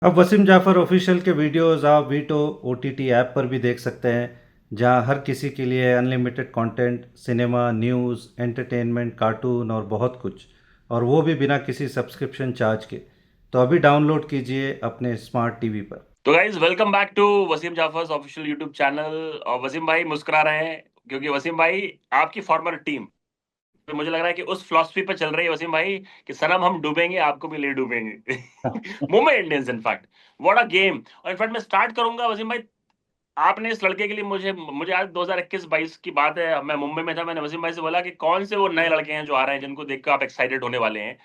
अब वसीम जाफर ऑफिशियल के वीडियोस आप वीटो ओटीटी ऐप पर भी देख सकते हैं, जहां हर किसी के लिए unlimited content, cinema, news, entertainment, cartoon और बहुत कुछ, और वो भी बिना किसी सब्सक्रिप्शन चार्ज के। तो अभी डाउनलोड कीजिए अपने स्मार्ट टीवी पर। तो guys welcome back to Wasim Jaffer's official YouTube channel. और वसीम भाई मुस्कुरा रहे हैं क्योंकि वसीम भाई आपकी फॉर्मर टीम तो मुझे लग रहा है कि उस फिलॉसफी पर चल रही है वसीम भाई कि सनम हम डूबेंगे आपको भी ले डूबेंगे। Mumbai Indians in fact what a game. और इनफैक्ट मैं स्टार्ट करूंगा वसीम भाई, आपने इस लड़के के लिए मुझे मुझे आज 2021-22 की बात है, मैं मुंबई में था, मैंने वसीम भाई से बोला कि कौन से वो नए लड़के हैं जो आ रहे हैं जिनको देखकर आप एक्साइटेड होने वाले हैं।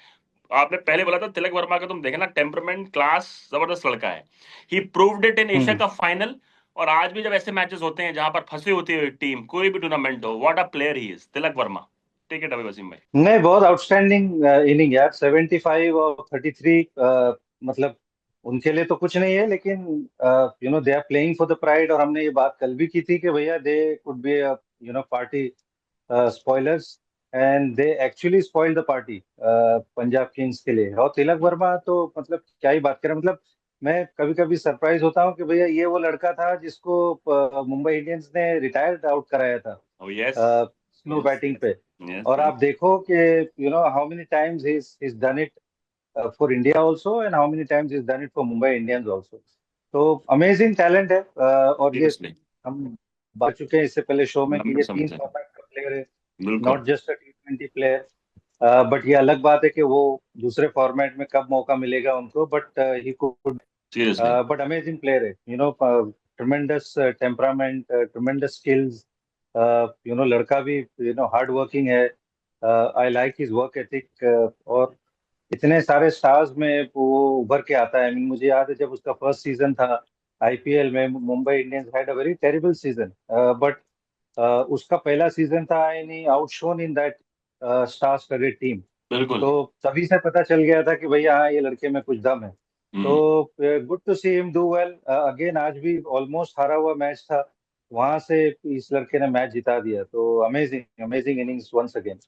आपने पहले बोला था तिलक वर्मा का, तुम देखना टेम्परमेंट क्लास जबरदस्त लड़का है। He proved it in Asia hmm. Cup final. और आज भी जब ऐसे मैचेस होते हैं जहां पर फंसी होती है टीम, कोई भी टूर्नामेंट हो, what a player he is Tilak Varma. Take it away Wasim भाई। नहीं, बहुत आउटस्टैंडिंग इनिंग यार, 75 और 33। मतलब उनके लिए तो कुछ नहीं है, लेकिन they are playing for the pride. और हमने ये बात कल भी की थी कि भैया they could be party spoilers, and they actually spoil the party Punjab Kings के लिए। और तिलक वर्मा तो मतलब क्या ही बात करें। मतलब मैं कभी कभी सरप्राइज होता हूँ कि भैया ये वो लड़का था जिसको मुंबई इंडियंस ने रिटायर्ड आउट कराया था oh yes. Slow yes. Batting पे। यस। और आप देखो कि how many times he's done it for India also, and how many times he's done it for Mumbai Indians also. तो अमेजिंग टैलेंट है। और ये सीरियसली। हम बात चुके हैं इससे पहले शो में कि लंबे ये समय तीन से। फॉर्मेट का प्लेयर है, बिल्कुल। Not just a T20 player. But ये अलग बात है कि वो दूसरे फॉर्मेट में कब मौका मिलेगा उनको, but he could. Seriously. But amazing player है, ट्रमेंडस टेम्परामेंट, ट्रमेंडस स्किल्स। लड़का भी हार्ड वर्किंग है। I like his work ethic. और इतने सारे स्टार्स में वो उभर के आता है। I mean, मुझे याद है जब उसका फर्स्ट सीजन था आईपीएल में, Mumbai Indians had a very terrible season, but उसका पहला सीजन था and he outshone in that star studded team. बिल्कुल। तो तभी से पता चल गया था कि भैया हाँ, ये लड़के में कुछ दम है। हम्म। तो good to see him do well again. आज भी ऑलमोस्ट हारा हुआ मैच था, वहां से इस लड़के ने मैच जिता दिया। तो amazing amazing innings once again.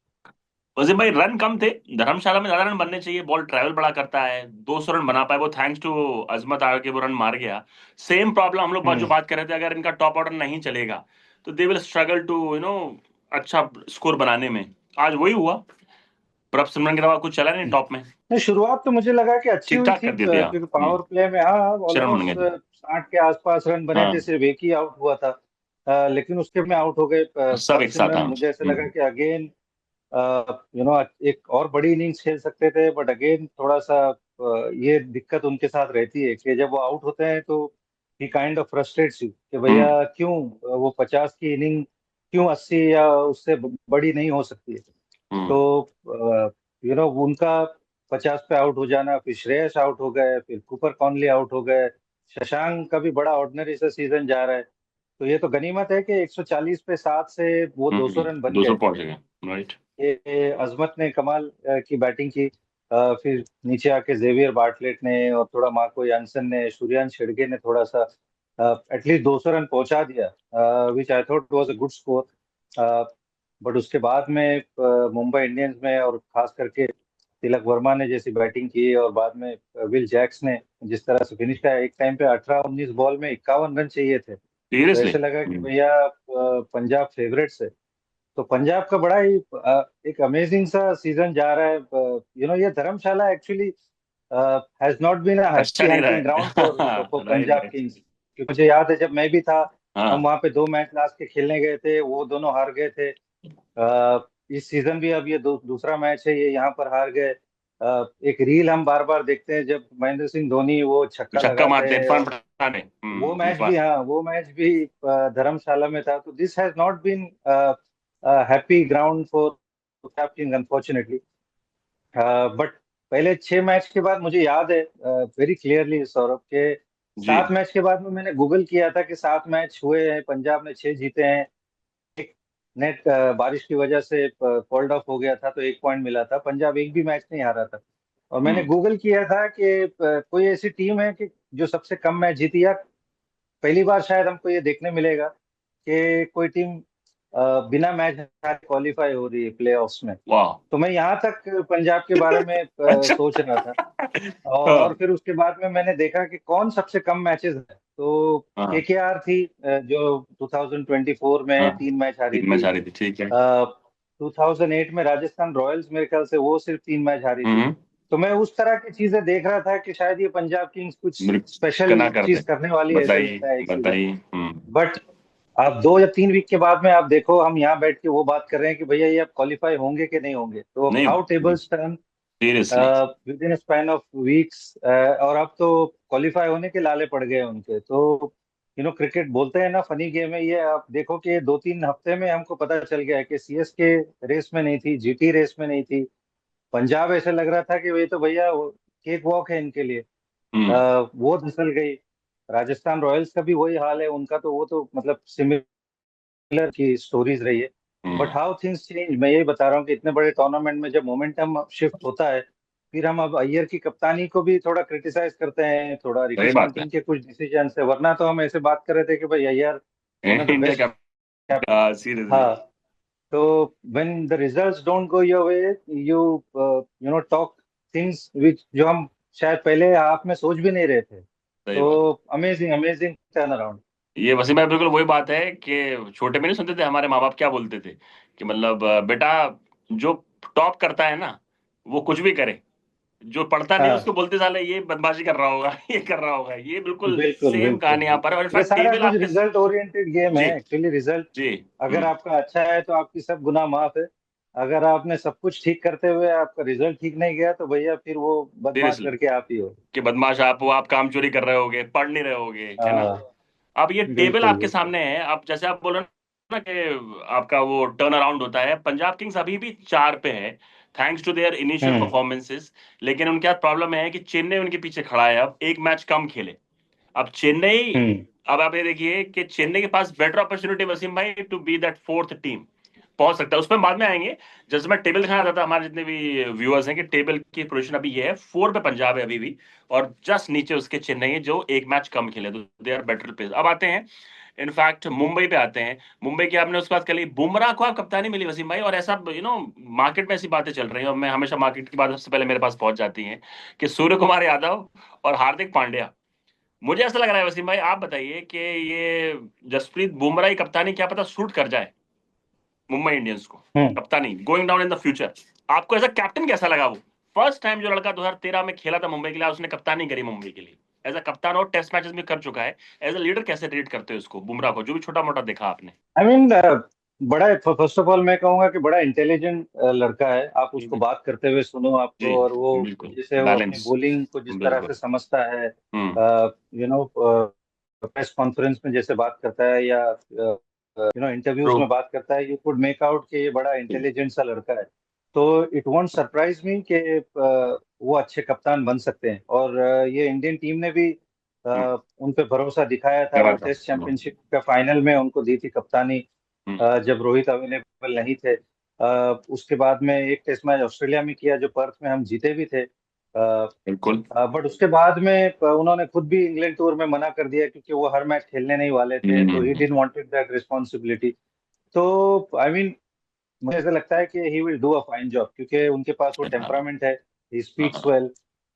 Wasim भाई रन कम थे, धर्मशाला में ज्यादा रन बनने चाहिए, बॉल ट्रैवल बड़ा करता है, 200 रन बना पाए वो थैंक्स टू अजमत आगे के वो रन मार गया। सेम प्रॉब्लम हम लोग जो हम्म। बात कर रहे थे, अगर इनका टॉप ऑर्डर नहीं चलेगा तो दे विल स्ट्रगल टू अच्छा स्कोर बनाने में। आज वही हुआ, प्रभ सिमरन के अलावा कुछ चला नहीं टॉप में। नहीं, शुरुआत तो मुझे लगा कि अच्छी ठीक हुई ठाक थी, कर दिया दिया। क्योंकि पावर प्ले में हाँ शर्म बन गए ऑलमोस्ट थे। 60 के आसपास रन बने थे, हाँ। सिर्फ एक ही आउट हुआ था। लेकिन उसके में आउट हो गए सब प्रभ एक साथ, सिमरन। हाँ। मुझे ऐसा लगा कि अगेन एक और बड़ी इनिंग्स खेल सकते थे, बट अगेन थोड़ा सा ये दिक्कत उनके साथ रहती है कि जब वो आउट होते हैं तो ही काइंड ऑफ फ्रस्ट्रेट्स यू कि हम्म। भैया क्यों वो 50 की इनिंग क्यों 80 या उससे बड़ी नहीं हो सकती है। हम्म। तो उनका 50 पे आउट हो जाना, फिर श्रेयस आउट हो गए, फिर कूपर कॉनली आउट हो गए, शशांक का भी बड़ा ऑर्डिनरी सा सीजन जा रहा है। तो ये तो गनीमत है कि 140 पे 7 से वो 200 रन बन 200 गए। पहुंच गए। राइट। ये अजमत ने कमाल की बैटिंग की। फिर नीचे आके जेवियर बार्टलेट ने और थोड़ा मार्को यानसन ने, सूर्यान शेड़गे ने थोड़ा सा एटलीस्ट 200 रन पहुंचा दिया, which I thought was a good score. But उसके बाद में मुंबई इंडियंस में, और खास करके तिलक वर्मा ने जैसी बैटिंग की, और बाद में विल जैक्स ने जिस तरह से फिनिश किया, एक टाइम पे 18-19 बॉल में 51 रन चाहिए थे। तो सीरियसली। ऐसे लगा कि भैया पंजाब फेवरेट्स है। तो पंजाब का बड़ा ही एक अमेजिंग सा सीजन जा रहा है। ये Dharamshala actually has not been a अच्छा हैप्पी नहीं रहा हंटिंग ग्राउंड है। For right Punjab right. Kings. क्योंकि मुझे याद है जब मैं भी था, हम हाँ। वहाँ पे 2 मैच लास्ट के खेलने गए थे, वो दोनों हार गए थे। इस सीजन भी अब ये दूसरा मैच है, ये यहाँ पर हार गए। एक रील हम बार बार देखते हैं जब महेंद्र सिंह धोनी वो छक्का छक्का लगाते मारते हैं, इरफान और पठान ने। वो मैच भी, इरफान। हाँ वो मैच भी धर्मशाला में था। तो this has not been happy ground for Punjab King unfortunately. But पहले 6 मैच के बाद मुझे याद है वेरी क्लियरली सौरभ के, जी। 7 मैच के बाद में मैंने गूगल किया था कि 7 मैच हुए हैं, पंजाब ने 6 जीते हैं। एक नेट बारिश की वजह से कॉल्ड ऑफ हो गया था, तो 1 पॉइंट मिला था, पंजाब एक भी मैच नहीं हारा था। और मैंने हम्म। गूगल किया था कि कोई ऐसी टीम है कि जो सबसे कम मैच जीती, या पहली बार शायद हमको ये देखने मिलेगा कि कोई टीम बिना मैच क्वालिफाई हो रही है प्ले ऑफ्स में। वाह। तो मैं यहाँ तक पंजाब के बारे में अच्छा। सोच रहा था। और हाँ फिर उसके बाद में मैंने देखा कि कौन सबसे कम मैचेस है, तो हाँ केकेआर थी, जो 2024 हाँ। में 3 मैच हारी तीन मैच थी। हारी थी, ठीक है। 2008 में राजस्थान रॉयल्स मेरे ख्याल से वो सिर्फ 3 मैच हारी थी। हम्म। तो मैं उस तरह की चीजें देख रहा था कि शायद ये पंजाब किंग्स कुछ मेरे स्पेशल कना कर दे। चीज करने वाली है, ऐसे बताइए लगता है इस सीजन। बताइए। बट आप 2 या 3 वीक के बाद में आप देखो, हम यहाँ बैठ के वो बात कर रहे हैं कि भैया ये अब क्वालिफाई होंगे कि नहीं होंगे, तो नहीं, how tables turn seriously. With in span of weeks. और अब तो क्वालिफाई होने के लाले पड़ गए उनके। तो क्रिकेट बोलते हैं ना, फनी गेम है ये। आप देखो कि 2-3 हफ्ते में हमको पता चल गया है कि सीएसके रेस में नहीं थी, जीटी रेस में नहीं थी। पंजाब ऐसे लग रहा था कि ये तो भैया केक वॉक है इनके लिए। हम्म वो धसल गई। राजस्थान रॉयल्स का भी वही हाल है उनका, तो वो तो मतलब सिमिलर की स्टोरीज रही है। But hmm. How things change, मैं यही बता रहा हूँ कि इतने बड़े टूर्नामेंट में जब मोमेंटम शिफ्ट होता है, फिर हम अब अय्यर की कप्तानी को भी थोड़ा क्रिटिसाइज करते हैं, थोड़ा रिकी सही बात है। पॉन्टिंग के कुछ डिसीजन से। वरना तो हम ऐसे बात कर रहे थे कि भाई Iyer one of the India best का। कैप्टन। सीरियसली। हाँ। तो when the results don't go your way, you talk things which जो हम शायद पहले आप में सोच भी नहीं रहे थे। सही बात। तो अमेजिंग अमेजिंग टर्न अराउंड। ये वसीम भाई बिल्कुल वही बात है कि छोटे में नहीं सुनते थे हमारे माँ बाप क्या बोलते थे कि मतलब बेटा, जो टॉप करता है ना वो कुछ भी करे, जो पढ़ता नहीं हाँ, उसको बोलते साले ये बदमाशी कर रहा होगा ये कर रहा होगा। ये बिल्कुल बिल्कुल सेम बिल्कुल कहानी यहाँ पर है। और बिल्कुल। ये इनफैक्ट सारा टेबल कुछ आपके। रिजल्ट ओरिएंटेड गेम है जी एक्चुअली। रिजल्ट जी। अगर आपका अच्छा है तो आपकी सब गुनाह माफ है। अगर आपने सब कुछ ठीक करते हुए आपका रिजल्ट ठीक नहीं गया, तो भैया फिर वो बदमाश सीरियसली। लड़के आप ही हो। कि बदमाश आप हो, आप काम चोरी कर रहे होगे, पढ़ नहीं रहे होगे, है ना। हाँ, अब ये टेबल बिल्कुल आपके बिल्कुल। सामने है। आप जैसे आप बोल रहे हो ना कि आपका वो टर्न अराउंड होता है, पंजाब किंग्स अभी भी 4 पे है, thanks to their initial hmm performances. लेकिन उनके साथ प्रॉब्लम है कि चेन्नई उनके पीछे खड़ा है, अब एक मैच कम खेले। अब चेन्नई, हम्म अब आप ये देखिए कि चेन्नई के पास बेटर अपॉर्चुनिटी वसीम भाई to be that fourth team पहुंच सकता है। उस पर बाद में आएंगे। जैसे मैं टेबल दिखाना चाहता था हमारे जितने भी व्यूअर्स हैं कि टेबल की पोजीशन अभी ये है, 4 पे पंजाब है अभी भी, और जस्ट नीचे उसके चेन्नई है जो एक मैच कम खेले, तो दे आर बेटर प्लेस। अब आते हैं इनफैक्ट मुंबई पे आते हैं। मुंबई की आपने उसके बाद कल बुमराह को आप कप्तानी मिली वसीम भाई, और ऐसा मार्केट में ऐसी बातें चल रही हैं, और मैं हमेशा मार्केट की बात सबसे पहले मेरे पास पहुंच जाती हैं कि सूर्य कुमार यादव और हार्दिक पांड्या। मुझे ऐसा लग रहा है वसीम भाई, आप बताइए कि ये जसप्रीत बुमराह की कप्तानी क्या पता सूट कर जाए मुंबई इंडियंस को। हम्म। कप्तानी going down in the future, आपको एज अ कैप्टन कैसा लगा वो? फर्स्ट टाइम जो लड़का 2013 में खेला था मुंबई के लिए, उसने कप्तानी करी मुंबई के लिए एज अ कप्तान, और टेस्ट मैचेस भी कर चुका है। एज अ लीडर कैसे रेट करते हो उसको, बुमराह को, जो भी छोटा मोटा देखा आपने? आई मीन, बड़ा, फर्स्ट ऑफ ऑल मैं कहूंगा कि बड़ा इंटेलिजेंट लड़का है। आप उसको जी बात करते हुए सुनो जी। आपको, और वो बिल्कुल। जैसे वो अपनी बैलेंस। बॉलिंग को जिस तरह से बिल्कुल। समझता है, हम्म यू नो प्रेस कॉन्फ्रेंस में जैसे बात करता है, या ट्रू। इंटरव्यूज में बात करता है, यू कुड मेक आउट कि ये बड़ा इंटेलिजेंट सा लड़का है। तो इट वोंट सरप्राइज मी कि वो अच्छे कप्तान बन सकते हैं। और ये इंडियन टीम ने भी उन पे भरोसा दिखाया था, करा और था। टेस्ट चैंपियनशिप का फाइनल में उनको दी थी कप्तानी, हम्म, जब रोहित अवेलेबल नहीं थे। उसके बाद में एक टेस्ट मैच ऑस्ट्रेलिया में किया, जो पर्थ में हम जीते भी थे। बिल्कुल। बट उसके बाद में उन्होंने खुद भी इंग्लैंड टूर में मना कर दिया, क्योंकि वो हर मैच खेलने नहीं वाले थे, तो ही हम्म, डिडंट वांटेड दैट रिस्पॉन्सिबिलिटी। तो आई मीन, मुझे ऐसा लगता है कि he will do a fine job, क्योंकि उनके पास वो हाँ टेम्परामेंट है। ही स्पीक्स हाँ वेल,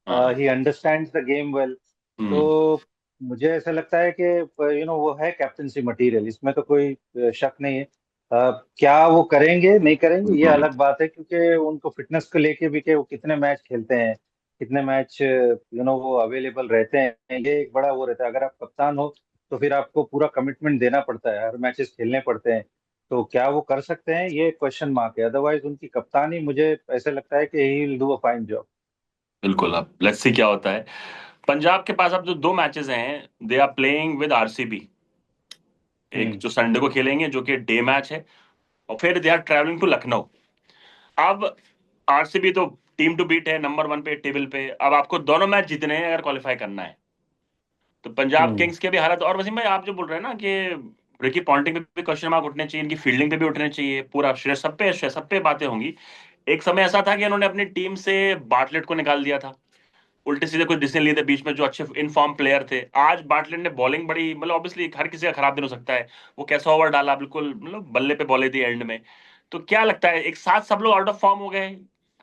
हाँ। He understands the game well. Hmm तो मुझे ऐसा लगता है कि वो है कैप्टनसी मटेरियल, इसमें तो कोई शक नहीं है। क्या वो करेंगे नहीं करेंगे ये हम्म। अलग बात है, क्योंकि उनको फिटनेस को लेके भी कि वो कितने मैच खेलते हैं, कितने मैच वो अवेलेबल रहते हैं, ये एक बड़ा वो रहता है। अगर आप कप्तान हो तो फिर आपको पूरा कमिटमेंट देना पड़ता है, हर मैचेस खेलने पड़ते हैं। तो क्या वो कर सकते हैं, ये क्वेश्चन मार्क है। अदरवाइज उनकी कप्तानी, मुझे ऐसा लगता है कि he will do a fine job. बिल्कुल। अब लेट्स सी क्या होता है। पंजाब के पास अब जो 2 मैचेस हैं, they are playing with RCB. एक हम्म जो संडे को खेलेंगे जो कि डे मैच है, और फिर they are travelling to Lucknow. अब आरसीबी तो टीम टू बीट है, नंबर 1 पे टेबल पे। अब आपको दोनों मैच जीतने हैं अगर क्वालिफाई करना है। तो पंजाब हम्म किंग्स के भी हालत, और वसीम भाई आप जो बोल रहे हैं ना कि रिकी पॉन्टिंग पे भी क्वेश्चन मार्क उठने चाहिए, इनकी फील्डिंग पे भी उठने चाहिए, पूरा श्रेय सब पे बातें होंगी। एक समय ऐसा था कि इन्होंने अपनी टीम से बाटलेट को निकाल दिया था, उल्टे सीधे कुछ डिसीजन लिए थे बीच में जो अच्छे इनफॉर्म प्लेयर थे। आज बाटलैंड ने बॉलिंग बड़ी, मतलब ऑब्वियसली हर किसी का खराब दिन हो सकता है, वो कैसा ओवर डाला, बिल्कुल मतलब बल्ले पे बॉले थी एंड में। तो क्या लगता है एक साथ सब लोग आउट ऑफ फॉर्म हो गए,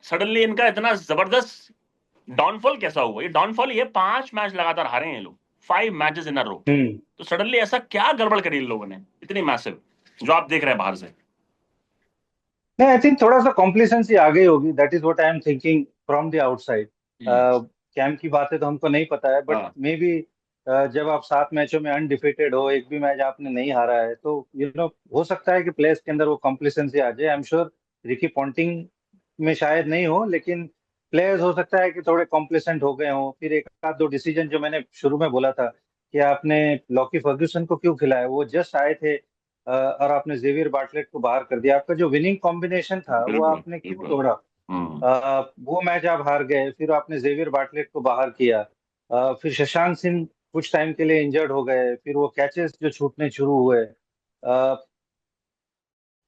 सडनली इनका इतना जबरदस्त डाउनफॉल कैसा हुआ? ये डाउनफॉल, ये 5 मैच लगातार हारे हैं ये लोग, 5 मैचेस इन अ रो। हम्म। तो सडनली ऐसा क्या गड़बड़ करी इन लोगों ने इतनी मैसिव, जो आप देख रहे हैं बाहर से? नहीं, आई थिंक थोड़ा सा कॉम्प्लिसेंसी आ गई होगी, that is what I am thinking from the outside. Hmm. Camp की बातें तो हमको नहीं पता है, बट हाँ। मे बी जब आप 7 मैचों में अनडिफिटेड हो, एक भी मैच आपने नहीं हारा है, तो हो सकता है कि प्लेयर्स के अंदर वो कॉम्प्लिसेंसी आ जाए। I am sure Ricky Ponting में शायद नहीं हो, लेकिन प्लेयर्स हो सकता है कि थोड़े कॉम्प्लिसेंट हो गए हों। फिर एक आध दो डिसीजन जो मैंने शुरू में बोला था कि आपने लॉकी फर्ग्यूसन को क्यों खिलाया, वो जस्ट आए थे और आपने जेवियर बार्टलेट को बाहर कर दिया। आपका जो विनिंग कॉम्बिनेशन था वो बिल्कुल आपने क्यों बिल्कुल। तोड़ा? हम्म। वो मैच आप हार गए, फिर आपने जेवियर बार्टलेट को बाहर किया। फिर शशांक सिंह कुछ टाइम के लिए इंजर्ड हो गए, फिर वो कैचेस जो छूटने शुरू हुए।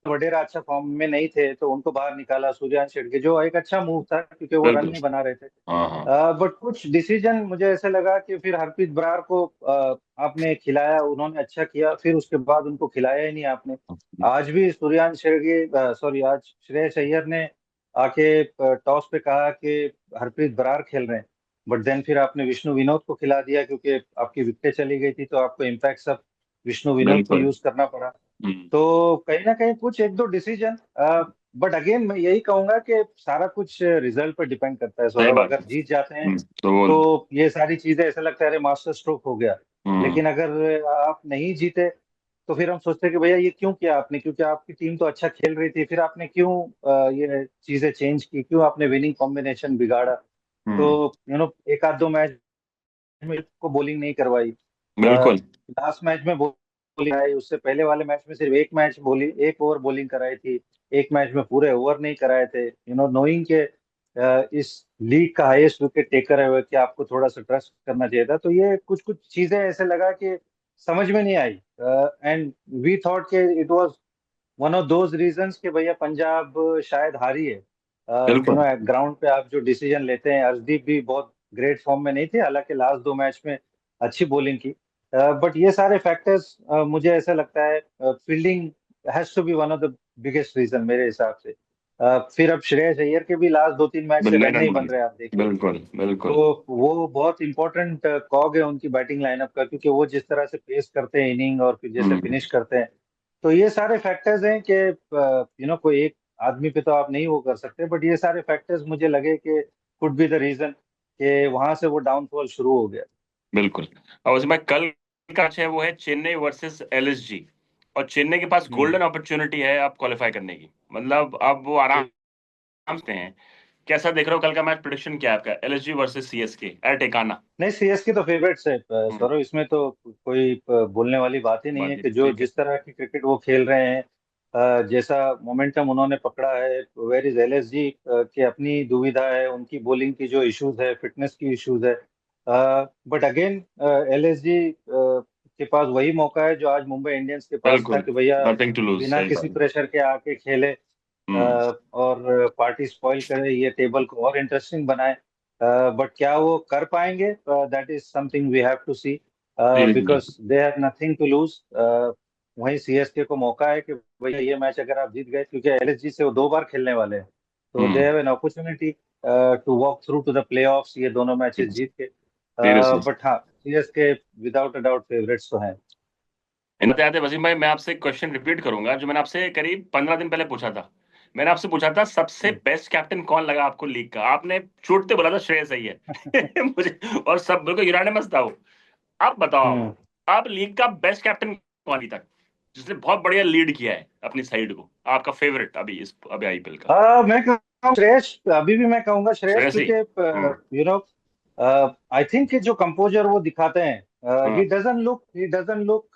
वडेरा अच्छा फॉर्म में नहीं थे तो उनको बाहर निकाला, सूर्यवंशी छिड़के, जो एक अच्छा मूव था क्योंकि वो रन बिल्कुल। नहीं बना रहे थे। हाँ हाँ। बट कुछ डिसीजन मुझे ऐसे लगा कि फिर हरप्रीत बरार को आपने खिलाया, उन्होंने अच्छा किया, फिर उसके बाद उनको खिलाया ही नहीं आपने। आज भी सूर्यवंशी छिड़के, सॉरी, आज श्रेयस अय्यर ने आके टॉस पे कहा कि हरप्रीत बरार खेल रहे हैं, बट देन फिर आपने विष्णु विनोद को खिला दिया क्योंकि आपकी विकेट चली गई थी, तो आपको इम्पैक्ट सब विष्णु विनोद को बिल्कुल। यूज करना पड़ा। हम्म। तो कहीं ना कहीं कुछ एक दो डिसीजन, बट अगेन मैं यही कहूंगा कि सारा कुछ रिजल्ट पर डिपेंड करता है सही सौरभ। बात अगर है। जीत जाते हैं तो वो। तो ये सारी चीजें ऐसा लगता है अरे मास्टर स्ट्रोक हो गया। हम्म। लेकिन अगर आप नहीं जीते तो फिर हम सोचते हैं कि भैया ये क्यों किया आपने, क्योंकि आपकी टीम तो अच्छा खेल रही थी, फिर आपने क्यों ये चीजें चेंज की, क्यों आपने विनिंग कॉम्बिनेशन बिगाड़ा। हम्म। तो एक आध दो मैच में को बॉलिंग नहीं करवाई। बिल्कुल। लास्ट मैच में बॉलिंग आई, उससे पहले वाले मैच में सिर्फ एक ओवर बॉलिंग कराई थी। एक मैच में पूरे ओवर नहीं कराए थे। नोइंग के इस लीग का हाईएस्ट विकेट टेकर है वो, कि आपको थोड़ा सा ट्रस्ट करना चाहिए था। तो ये कुछ कुछ चीजें ऐसे लगा कि समझ में नहीं आई, एंड वी थॉट के it was one of those reasons कि भैया पंजाब शायद हारी है। बिल्कुल। ग्राउंड पे आप जो डिसीजन लेते हैं, अर्शदीप भी बहुत ग्रेट फॉर्म में नहीं थे, हालांकि लास्ट 2 मैच में अच्छी बॉलिंग की। बट ये सारे फैक्टर्स, मुझे ऐसा लगता है fielding has to be one of the biggest reason मेरे हिसाब से। फिर अब श्रेयस अय्यर के भी लास्ट 2-3 मैच से बिल्ले रन रन नहीं बन बने। रहे, आप देखिए। बिल्कुल बिल्कुल। तो वो बहुत इंपॉर्टेंट कॉग है उनकी बैटिंग लाइनअप का, क्योंकि वो जिस तरह से पेस करते हैं इनिंग और फिर जैसे हम्म। फिनिश करते हैं। तो ये सारे फैक्टर्स हैं कि कोई एक आदमी पे तो आप नहीं वो कर सकते, बट ये सारे फैक्टर्स मुझे लगे कि कुड बी द रीजन कि वहां से वो डाउनफॉल शुरू हो गया। बिल्कुल। और उसमें कल का मैच है, वो है चेन्नई वर्सेस एलएसजी। और चेन्नई के पास हम्म। गोल्डन अपॉर्चुनिटी है अब क्वालिफाई करने की, मतलब अब वो आराम से हैं। कैसा देख रहे हो कल का मैच? प्रिडिक्शन क्या है आपका, एलएसजी वर्सेस सीएसके एट टेकाना? नहीं, सीएसके तो फेवरेट्स है हम्म। सौरभ, इसमें तो कोई बोलने वाली बात ही नहीं बात है नहीं, कि जो ठीक है। जिस तरह की क्रिकेट वो खेल रहे हैं, जैसा मोमेंटम उन्होंने पकड़ा है। वेयर इज एलएसजी की अपनी दुविधा है, उनकी बॉलिंग की जो इश्यूज है, फिटनेस की इश्यूज है। बट अगेन एलएसजी के पास वही मौका है जो आज मुंबई इंडियंस के पास था बिल्कुल। कि भैया नथिंग टू लूज, बिना सही किसी बात है। प्रेशर के आके खेले, हम्म। और पार्टी स्पॉइल करे, ये टेबल को और इंटरेस्टिंग बनाए। बट क्या वो कर पाएंगे, that is something we have to see, series. Because they have nothing to lose. वहीं सीएसके को मौका है कि भैया ये मैच अगर आप जीत गए, क्योंकि एलएसजी से वो 2 बार खेलने वाले हैं, तो they hmm. Have an opportunity to walk through to the playoffs, ये दोनों मैचेस जीत के। सीरियसली। बट हाँ, CSK without a doubt favourites तो हैं। इन बताते वसीम भाई, मैं आपसे एक क्वेश्चन रिपीट करूंगा जो मैंने आपसे करीब 15 दिन पहले पूछा था। मैंने आपसे पूछा था सबसे बेस्ट कैप्टन कौन लगा आपको लीग का, आपने छूटते बोला था श्रेयस अय्यर मुझे, और सब बिल्कुल यूनानिमस था वो। आप बताओ, हम्म। आप लीग का बेस्ट कैप्टन कौन अभी तक, जिसने बहुत बढ़िया लीड किया है अपनी साइड को, आपका फेवरेट अभी इस अभी आईपीएल का? मैं कहूँ श्रेयस, अभी भी मैं कहूंगा श्रेयस, श्रेयस ही। क्योंकि यू नो आई थिंक कि जो कंपोजर वो दिखाते हैं, हाँ। ही डजन लुक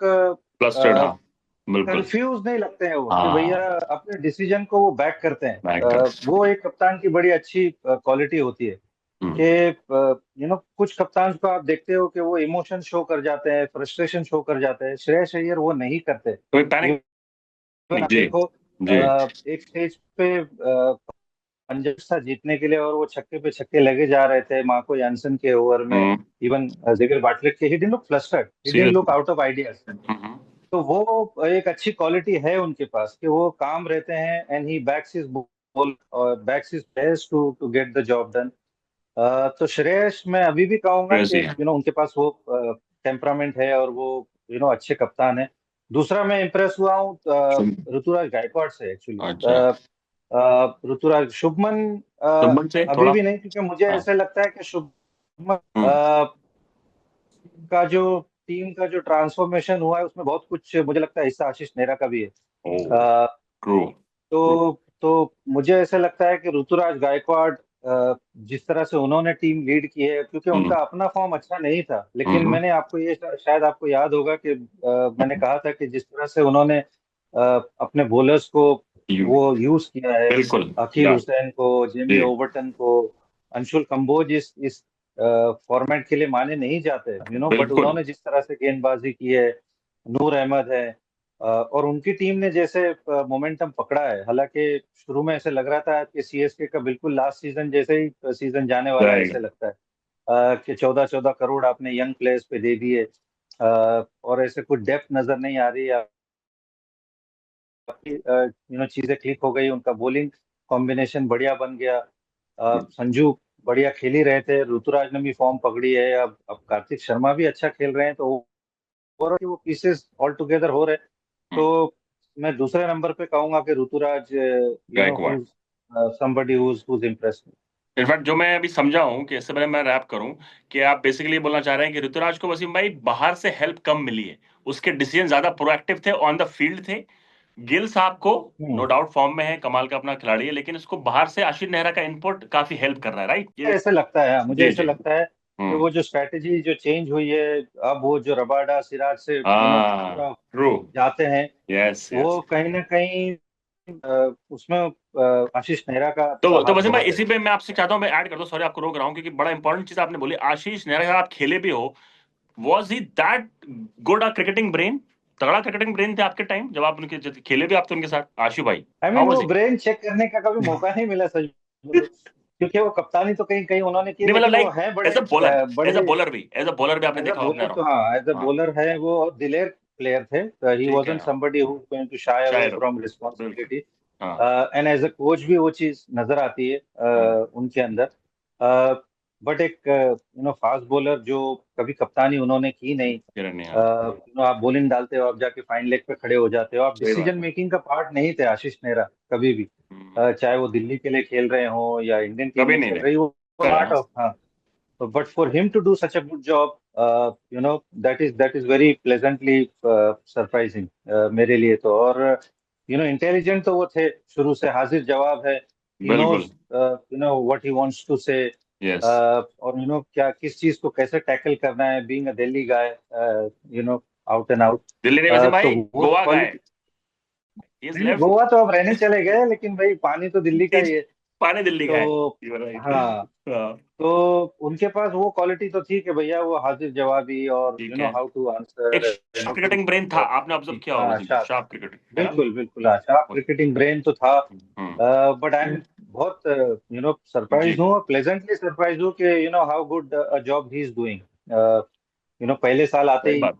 फ्लस्टर्ड, हाँ। बिल्कुल। कंफ्यूज नहीं लगते हैं वो, कि भैया हाँ। अपने डिसीजन को वो बैक करते हैं। बैक कर। वो एक कप्तान की बड़ी अच्छी क्वालिटी होती है हम्म। कि कुछ कप्तान को आप देखते हो कि वो इमोशन शो कर जाते हैं, फ्रस्ट्रेशन शो कर जाते हैं, श्रेयस अय्यर वो नहीं करते। कोई पैनिक इवन नहीं आप जी। देखो, जी। एक स्टेज पे पंजाब था जीतने के लिए, और वो छक्के पे छक्के लगे जा रहे थे मार्को यानसन के ओवर में। इवन जेवियर बाटलेट के he didn't look flustered, he didn't look seriously. Out of ideas. तो वो एक अच्छी क्वालिटी है उनके पास कि वो काम रहते हैं, and he backs his ball और backs his players to to get the job done. तो श्रेयस मैं अभी भी कहूंगा कि क्रेजी है। उनके पास वो टेम्परामेंट है, और वो अच्छे कप्तान है। दूसरा मैं इम्प्रेस हुआ हूँ ऋतुराज गायकवाड़ से एक्चुअली। अच्छा, ऋतुराज, शुभमन शुभमन से अभी थोड़ा। भी नहीं, क्योंकि मुझे हाँ। ऐसा लगता है कि शुभमन हम्म। का जो टीम का जो ट्रांसफॉर्मेशन हुआ है उसमें बहुत कुछ मुझे लगता है हिस्सा आशीष नेहरा का भी है। ओ। अ, ट्रू। तो मुझे ऐसा लगता है कि ऋतुराज गायकवाड़ जिस तरह से उन्होंने टीम लीड की है, क्योंकि हम्म। उनका अपना फॉर्म अच्छा नहीं था, लेकिन हम्म। मैंने आपको ये शायद आपको याद होगा कि मैंने कहा था कि जिस तरह से उन्होंने अपने बॉलर्स को यू। वो यूज किया है, बिल्कुल। अकील या। हुसैन को, जेमी जी। ओवर्टन को, अंशुल कंबोज इस फॉर्मेट के लिए माने नहीं जाते, बट बिल्कुल। उन्होंने जिस तरह से गेंदबाजी की है, नूर अहमद है, और उनकी टीम ने जैसे मोमेंटम पकड़ा है। हालांकि शुरू में ऐसे लग रहा था कि सीएसके का बिल्कुल लास्ट सीजन जैसे ही सीजन जाने वाला है, जाएगा। ऐसे लगता है कि 14-14 करोड़ आपने यंग प्लेयर्स पे दे दिए, और ऐसे कुछ डेप्थ नजर नहीं आ रही है आपकी। चीजें क्लिक हो गई, उनका बॉलिंग कॉम्बिनेशन बढ़िया बन गया। संजू बढ़िया खेल ही रहे थे, ऋतुराज ने भी फॉर्म पकड़ी है, अब कार्तिक शर्मा भी अच्छा खेल रहे हैं, तो ओवरऑल वो पीसेस ऑल टुगेदर हो रहे हैं। हम्म। तो मैं दूसरे नंबर पे कहूंगा कि Ruturaj, Gaikwad. somebody who's impressed me। In fact जो मैं अभी समझा हूं कि इससे पहले मैं रैप करूं, कि आप बेसिकली बोलना चाह रहे हैं कि ऋतुराज को वसीम भाई बाहर से हेल्प कम मिली है, उसके डिसीजन ज्यादा प्रोएक्टिव थे, ऑन द फील्ड थे। गिल साहब को नो हम्म डाउट फॉर्म में है, कमाल का अपना खिलाड़ी है, लेकिन उसको बाहर से आशीष नेहरा का इनपुट काफी हेल्प कर रहा है, राइट ये? ऐसे लगता है, मुझे जी ऐसे जी। लगता है कि हम्म। वो जो स्ट्रैटेजी जो चेंज हुई है, अब वो जो रबाडा सिराज से हाँ। पूरा ट्रू। जाते हैं, यस वो यस। कहीं ना कहीं उसमें आशीष नेहरा का तो हाथ वसीम भाई बहुत है। इसी पे मैं आपसे चाहता हूँ, मैं ऐड कर दूं, सॉरी आपको रोक रहा हूँ, क्योंकि बड़ा इंपॉर्टेंट चीज आपने बोली, आशीष नेहरा के साथ आप खेले भी हो। Was he that good a cricketing brain? तगड़ा क्रिकेटिंग ब्रेन थे आपके टाइम जब आप उनके खेले भी आप तो उनके साथ, आशु भाई? आई हाउ मीन वाज वो ही? ब्रेन चेक करने का कभी मौका नहीं मिला, सच बोलो, क्योंकि वो कप्तानी तो कहीं कहीं उन्होंने की, नहीं मतलब लेकिन वो लाइक है एज बड़े अ बॉलर, एज बड़े। अ बॉलर भी, एज अ बॉलर भी आपने एज अ देखा हो अपने बॉलर रहो। तो हाँ, एज अ हाँ। बॉलर है वो, और दिलेर प्लेयर थे। ही ठीक है। वाजंट हाँ। Somebody who going to shy away शायर हो। फ्रॉम बिल्कुल। रिस्पांसिबिलिटी। हाँ। एंड एज अ कोच भी वो चीज नजर आती है हम्म। उनके अंदर। बट एक फास्ट बॉलर जो कभी कप्तानी उन्होंने की नहीं। किरण ने, हाँ। आप बॉलिंग डालते हो, आप जाके फाइन लेग पे खड़े हो जाते हो, आप सही बात डिसीजन है। मेकिंग का पार्ट नहीं थे आशीष नेहरा कभी भी। चाहे वो दिल्ली के लिए खेल रहे हो या इंडियन टीम कभी में नहीं खेल रहे। रही हो, पार्ट ऑफ, हाँ। But for him to do such a good job, that is very pleasantly surprising मेरे लिए तो। और इंटेलिजेंट तो वो थे शुरू से, हाजिर जवाब है। ही नोज बिल्कुल। व्हाट ही वांट्स टू से, यस। और क्या किस चीज को कैसे टैकल करना है, being a Delhi guy, out and out. Delhi ने वैसे तो भाई वो गोवा गए, क्वालिटी। ही इज नहीं, लेफ्ट। गोवा तो अब रहने चले गए, लेकिन भाई पानी तो दिल्ली का ही है। पाने दिल्ली गए। तो यू आर राइट। हाँ, हाँ। तो उनके पास वो क्वालिटी तो थी कि भैया वो हाजिर जवाबी, और ठीक है। हाउ टू एक आंसर, शार्प क्रिकेटिंग ब्रेन था, आपने ऑब्जर्व किया होगा हाँ, वसीम भाई, शार्प, शार्प क्रिकेटिंग है ना? बिल्कुल बिल्कुल, हाँ, शार्प क्रिकेटिंग ब्रेन तो था। हम्म। बट आई एम बहुत जी। सरप्राइज हूँ, प्लेजेंटली सरप्राइज हूँ कि how good a job he is doing. पहले साल आते सही ही बात।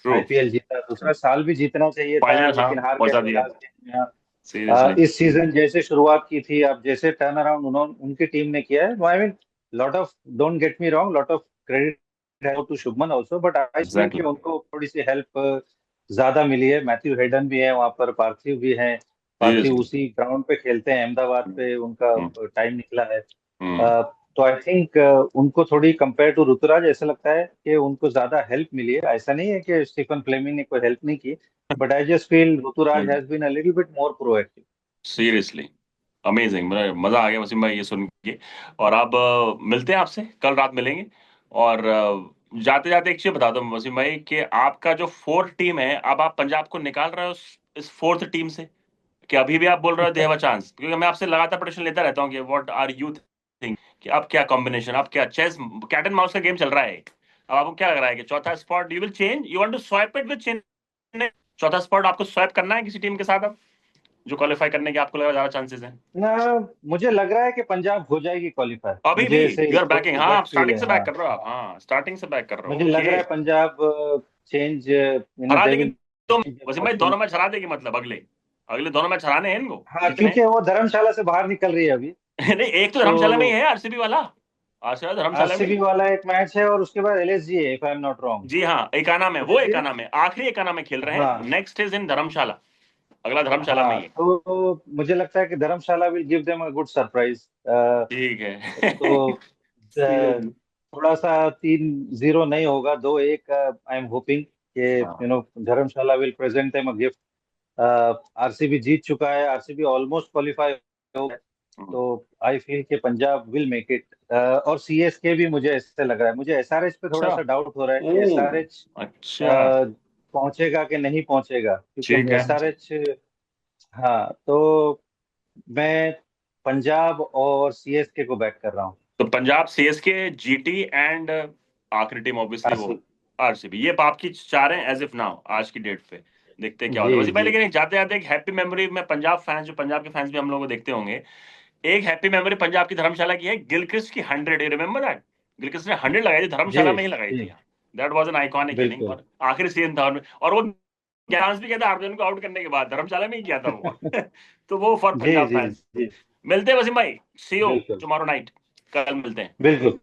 ट्रू। आईपीएल जीता, दूसरा साल भी जीतना चाहिए था, फाइनल, हाँ, लेकिन हार पहुंचा गए दिया। लास्ट गेम में। सीरियसली। इस सीजन जैसे शुरुआत की थी, अब जैसे टर्न अराउंड उन्होंने उनकी टीम ने किया है, I mean lot of, don't get me wrong, lot of credit to Shubman also, but I feel कि एग्जैक्टली। उनको थोड़ी सी हेल्प ज्यादा मिली है। मैथ्यू हेडन भी है वहां पर, पार्थिव भी है। पार्थिव सीरियसली। उसी ग्राउंड पे खेलते हैं, अहमदाबाद पे उनका हम्म। टाइम निकला है। हम्म। तो आई थिंक उनको थोड़ी कंपेयर टू ऋतुराज ऐसा लगता है कि उनको ज्यादा हेल्प मिली है। ऐसा नहीं है कि स्टीफन फ्लेमिंग ने कोई हेल्प नहीं की, but I just feel Ruturaj has been a little bit more proactive. Seriously. Amazing, मजा आ गया वसीम भाई ये सुन के। और अब मिलते हैं आपसे, कल रात मिलेंगे। और जाते जाते एक चीज बता दो वसीम भाई, कि आपका जो फोर्थ टीम है, अब आप पंजाब को निकाल रहे हो इस फोर्थ टीम से, कि अभी भी आप बोल रहे हो दे हैव अ चांस? क्योंकि मैं आपसे लगातार प्रेडिक्शन लेता रहता हूँ कि व्हाट आर यू थिंक, कि अब क्या कॉम्बिनेशन, अब क्या चेस कैट एंड माउस का गेम चल रहा है। अब आपको क्या लग रहा है कि चौथा spot you will change, you want to swap it with Chennai? चौथा स्पॉट आपको स्वैप करना है किसी टीम के साथ अब? जो क्वालिफाई करने के आपको लगा ज्यादा चांसेस हैं? ना, मुझे लग रहा है कि पंजाब हो जाएगी क्वालिफाई। अभी भी मुझे ऐसे यू आर बैकिंग? थोड़ी हाँ, गट आप फील स्टार्टिंग है, से बैक हाँ। कर रहे हो आप, हाँ स्टार्टिंग से बैक कर रहे हो, मुझे लग ओके। रहा है पंजाब चेंज, हरा दे देगी विल तो चेंज वसीम भाई, फॉर्चून। दोनों मैच हरा देगी मतलब अगले अगले दोनों मैच हराने हैं इनको, हाँ, जीतने हैं। क्योंकि वो धर्मशाला से बाहर निकल रही है अभी। नहीं, एक तो धर्मशाला में ही तो है आरसीबी वाला, आरसीबी धर्मशाला में आरसीबी ही। वाला एक मैच है और उसके बाद एलएसजी है, if I am not wrong. जी हाँ, एकाना में, वो एलएसजी है। एकाना में आखिरी एकाना में खेल रहे हैं, हाँ नेक्स्ट इज इन धर्मशाला, अगला धर्मशाला में हाँ, ही है। तो मुझे लगता है कि Dharamshala will give them a good surprise. ठीक है। तो सीरियसली। थोड़ा सा 3-0 नहीं होगा, 2-1 आई एम होपिंग कि हाँ। Dharamshala will present them a gift. RCB जीत चुका है, आरसीबी ऑलमोस्ट क्वालिफाई हो गया। हम्म। तो आई फील कि पंजाब विल मेक इट। और सीएसके भी मुझे ऐसे लग रहा है, मुझे एसआरएच पे थोड़ा अच्छा। सा डाउट हो रहा है ओ। कि एसआरएच अच्छा। पहुंचेगा कि नहीं पहुंचेगा, ठीक क्योंकि है। एसआरएच। हाँ, तो मैं पंजाब और सीएसके को बैक कर रहा हूँ। तो पंजाब, सीएसके, जीटी एंड आखिरी टीम ऑब्वियसली वो आरसीबी। आरसीबी, ये आपकी चार हैं एज इफ नाउ आज की डेट पे। देखते हैं क्या जी होता है वैसे भाई, जी लेकिन जाते जाते एक हैप्पी मेमोरी में पंजाब फैंस, जो पंजाब के फैंस भी हम लोग को देखते होंगे, एक हैप्पी मेमोरी पंजाब की धर्मशाला की है, गिलक्रिस्ट की 100, यू रिमेंबर दैट? गिलक्रिस्ट ने 100 लगाई थी, जी धर्मशाला में ही लगाई थी। जी, that was an iconic inning, बिल्कुल। और आखिरी सीजन था और वो डांस भी किया था अर्जुन को आउट करने के बाद, धर्मशाला में ही किया था वो। तो वो फॉर जी पंजाब जी फैंस। जी, मिलते हैं वसीम भाई, सी यू बिल्कुल टुमारो नाइट, कल मिलते हैं। बिल्कुल।